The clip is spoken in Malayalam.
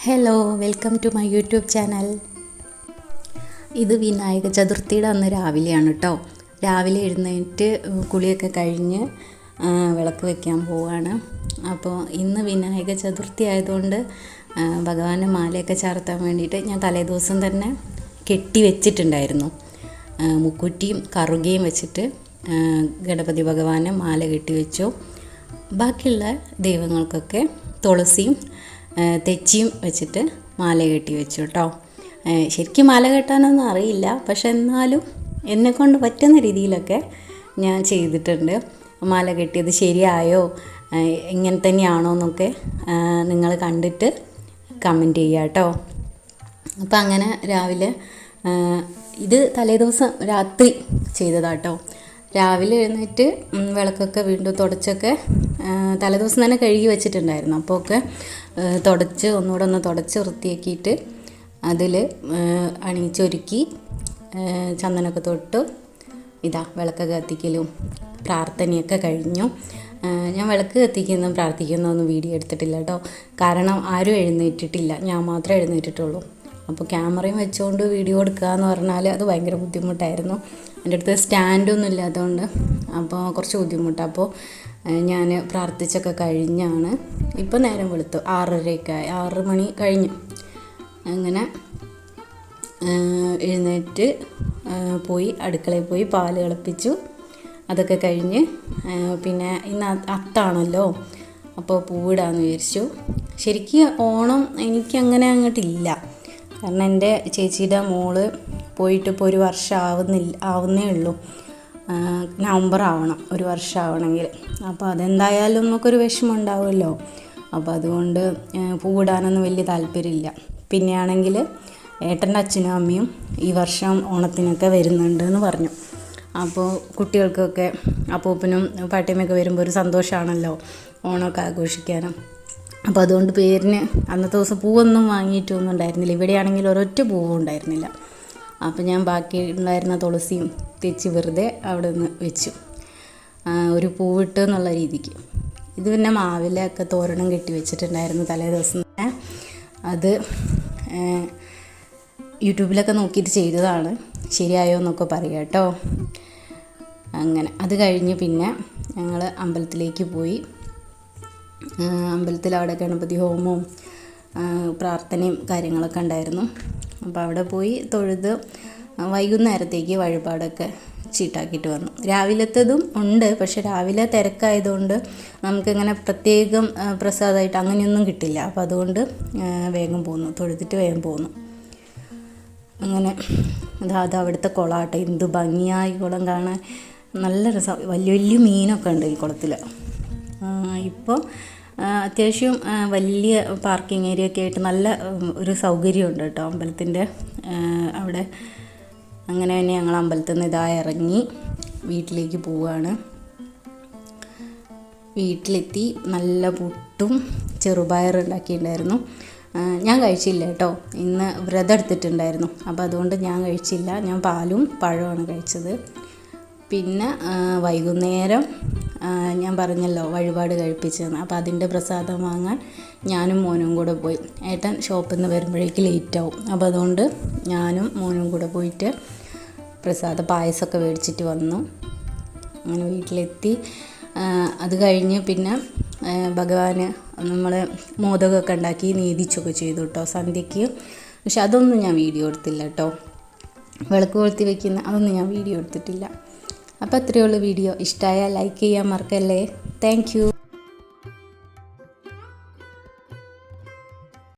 Hello, welcome to my YouTube channel. ഇത് വിനായക ചതുർത്ഥിയുടെ അന്ന് രാവിലെയാണ് കേട്ടോ. രാവിലെ എഴുന്നേറ്റ് കുളിയൊക്കെ കഴിഞ്ഞ് വിളക്ക് വയ്ക്കാൻ പോവുകയാണ്. അപ്പോൾ ഇന്ന് വിനായക ചതുർത്ഥി ആയതുകൊണ്ട് ഭഗവാന് മാലയൊക്കെ ചാർത്താൻ വേണ്ടിയിട്ട് ഞാൻ തലേദിവസം തന്നെ കെട്ടി വെച്ചിട്ടുണ്ടായിരുന്നു. മുക്കുറ്റിയും കറുകയും വെച്ചിട്ട് ഗണപതി ഭഗവാന് മാല കെട്ടി വെച്ചു. ബാക്കിയുള്ള ദൈവങ്ങൾക്കൊക്കെ തുളസിയും തെച്ചിയും വെച്ചിട്ട് മാല കെട്ടി വെച്ചു കേട്ടോ. ശരിക്കും മാല കെട്ടാനൊന്നും അറിയില്ല, പക്ഷെ എന്നാലും എന്നെക്കൊണ്ട് പറ്റുന്ന രീതിയിലൊക്കെ ഞാൻ ചെയ്തിട്ടുണ്ട്. മാല കെട്ടിയത് ശരിയായോ, ഇങ്ങനെ തന്നെയാണോ എന്നൊക്കെ നിങ്ങൾ കണ്ടിട്ട് കമൻറ്റ് ചെയ്യുക കേട്ടോ. അപ്പം അങ്ങനെ രാവിലെ ഇത് തലേദിവസം രാത്രി ചെയ്തതാട്ടോ. രാവിലെ എഴുന്നേറ്റ് വിളക്കൊക്കെ വീണ്ടും തുടച്ചൊക്കെ തലേദിവസം തന്നെ കഴുകി വെച്ചിട്ടുണ്ടായിരുന്നു. അപ്പോൾ ഒക്കെ ഒന്നുകൂടെ ഒന്ന് തുടച്ച് വൃത്തിയാക്കിയിട്ട് അതിൽ അണിയിച്ചൊരുക്കി ചന്ദനമൊക്കെ തൊട്ട് വിളക്കൊക്കെ കത്തിക്കലും പ്രാർത്ഥനയൊക്കെ കഴിഞ്ഞു. ഞാൻ വിളക്ക് കത്തിക്കുന്നതും പ്രാർത്ഥിക്കുന്നതൊന്നും വീഡിയോ എടുത്തിട്ടില്ല കേട്ടോ. കാരണം ആരും എഴുന്നേറ്റിട്ടില്ല, ഞാൻ മാത്രമേ എഴുന്നേറ്റിട്ടുള്ളൂ. അപ്പോൾ ക്യാമറയും വെച്ചുകൊണ്ട് വീഡിയോ എടുക്കുക എന്ന് പറഞ്ഞാൽ അത് ഭയങ്കര ബുദ്ധിമുട്ടായിരുന്നു. എൻ്റെ അടുത്ത് സ്റ്റാൻഡൊന്നും ഇല്ലാത്തതുകൊണ്ട് അപ്പോൾ കുറച്ച് ബുദ്ധിമുട്ടാണ്. അപ്പോൾ ഞാൻ പ്രാർത്ഥിച്ചൊക്കെ കഴിഞ്ഞാണ് ഇപ്പോൾ നേരം വെളുത്തു. 6 മണി കഴിഞ്ഞു. അങ്ങനെ എഴുന്നേറ്റ് പോയി അടുക്കളയിൽ പോയി പാല് തിളപ്പിച്ചു. അതൊക്കെ കഴിഞ്ഞ് പിന്നെ ഇന്ന് അത്താണല്ലോ, അപ്പോൾ പൂവിടാമെന്ന് വിചാരിച്ചു. ശരിക്കും ഓണം എനിക്കങ്ങനെ അങ്ങോട്ടില്ല. കാരണം എൻ്റെ ചേച്ചിയുടെ മോള് പോയിട്ട് ഇപ്പോൾ 1 വർഷം ആവുന്നേ ഉള്ളൂ. നവംബർ ആവണം 1 വർഷം ആവണമെങ്കിൽ. അപ്പോൾ അതെന്തായാലും നമുക്കൊരു വിഷമം ഉണ്ടാവുമല്ലോ. അപ്പോൾ അതുകൊണ്ട് പൂവിടാനൊന്നും വലിയ താല്പര്യമില്ല. പിന്നെയാണെങ്കിൽ ഏട്ടൻ്റെ അച്ഛനും അമ്മയും ഈ വർഷം ഓണത്തിനൊക്കെ വരുന്നുണ്ട് എന്ന് പറഞ്ഞു. അപ്പോൾ കുട്ടികൾക്കൊക്കെ അപ്പൂപ്പനും പാട്ടിയമ്മയൊക്കെ വരുമ്പോൾ ഒരു സന്തോഷമാണല്ലോ ഓണമൊക്കെ ആഘോഷിക്കാനും. അപ്പോൾ അതുകൊണ്ട് പേരിന് അന്നത്തെ ദിവസം പൂവൊന്നും വാങ്ങിയിട്ടൊന്നും ഉണ്ടായിരുന്നില്ല. ഇവിടെയാണെങ്കിൽ ഒരൊറ്റ പൂവും ഉണ്ടായിരുന്നില്ല. അപ്പോൾ ഞാൻ ബാക്കി ഉണ്ടായിരുന്ന തുളസിയും തെച്ച് വെറുതെ അവിടെ നിന്ന് വെച്ചു, ഒരു പൂവിട്ട് എന്നുള്ള രീതിക്ക്. ഇത് പിന്നെ മാവിലൊക്കെ തോരണം കെട്ടി വെച്ചിട്ടുണ്ടായിരുന്നു തലേ ദിവസം തന്നെ. അത് യൂട്യൂബിലൊക്കെ നോക്കിയിട്ട് ചെയ്തതാണ്, ശരിയായോ എന്നൊക്കെ പറയാം കേട്ടോ. അങ്ങനെ അത് കഴിഞ്ഞ് പിന്നെ ഞങ്ങൾ അമ്പലത്തിലേക്ക് പോയി. അമ്പലത്തിൽ അവിടെ ഗണപതി ഹോമവും പ്രാർത്ഥനയും കാര്യങ്ങളൊക്കെ ഉണ്ടായിരുന്നു. അപ്പോൾ അവിടെ പോയി തൊഴുത് വൈകുന്നേരത്തേക്ക് വഴിപാടൊക്കെ ചീട്ടാക്കിയിട്ട് വന്നു. രാവിലത്തേതും ഉണ്ട്, പക്ഷെ രാവിലെ തിരക്കായതുകൊണ്ട് നമുക്കിങ്ങനെ പ്രത്യേകം പ്രസാദമായിട്ട് അങ്ങനെയൊന്നും കിട്ടില്ല. അപ്പോൾ അതുകൊണ്ട് വേഗം പോന്നു, തൊഴുതിട്ട് വേഗം പോന്നു. അങ്ങനെ അത് അവിടുത്തെ കുളമാട്ടെ, എന്ത് ഭംഗിയായി കുളം കാണാൻ, നല്ല രസം. വലിയ വലിയ മീനൊക്കെ ഉണ്ട് ഈ കുളത്തിൽ. ഇപ്പോൾ അത്യാവശ്യം വലിയ പാർക്കിംഗ് ഏരിയ ഒക്കെ ആയിട്ട് നല്ല ഒരു സൗകര്യമുണ്ട് കേട്ടോ അമ്പലത്തിൻ്റെ അവിടെ. അങ്ങനെ തന്നെ ഞങ്ങൾ അമ്പലത്തിൽ നിന്ന് ഇറങ്ങി വീട്ടിലേക്ക് പോവുകയാണ്. വീട്ടിലെത്തി നല്ല പുട്ടും ചെറുപയർ ഉണ്ടാക്കിയിട്ടുണ്ടായിരുന്നു. ഞാൻ കഴിച്ചില്ല കേട്ടോ, ഇന്ന് വ്രതം എടുത്തിട്ടുണ്ടായിരുന്നു. അപ്പോൾ അതുകൊണ്ട് ഞാൻ കഴിച്ചില്ല, ഞാൻ പാലും പഴമാണ് കഴിച്ചത്. പിന്നെ വൈകുന്നേരം ഞാൻ പറഞ്ഞല്ലോ വഴിപാട് കഴിപ്പിച്ചെന്ന്. അപ്പോൾ അതിൻ്റെ പ്രസാദം വാങ്ങാൻ ഞാനും മോനും കൂടെ പോയി. ഏട്ടൻ ഷോപ്പിൽ നിന്ന് വരുമ്പോഴേക്ക് ലേറ്റാവും. അപ്പോൾ അതുകൊണ്ട് ഞാനും മോനും കൂടെ പോയിട്ട് പ്രസാദ പായസമൊക്കെ മേടിച്ചിട്ട് വന്നു. അങ്ങനെ വീട്ടിലെത്തി. അത് കഴിഞ്ഞ് പിന്നെ ഭഗവാന് നമ്മൾ മോദകമൊക്കെ ഉണ്ടാക്കി നീതിച്ചൊക്കെ ചെയ്തു കേട്ടോ സന്ധ്യയ്ക്ക്. പക്ഷെ അതൊന്നും ഞാൻ വീഡിയോ എടുത്തില്ല കേട്ടോ. വിളക്ക് കൊളുത്തി വയ്ക്കുന്ന അതൊന്നും ഞാൻ വീഡിയോ എടുത്തിട്ടില്ല. അപ്പോൾ അത്രയേ ഉള്ളൂ വീഡിയോ. ഇഷ്ടമായാൽ ലൈക്ക് ചെയ്യാൻ മറക്കല്ലേ. Thank you.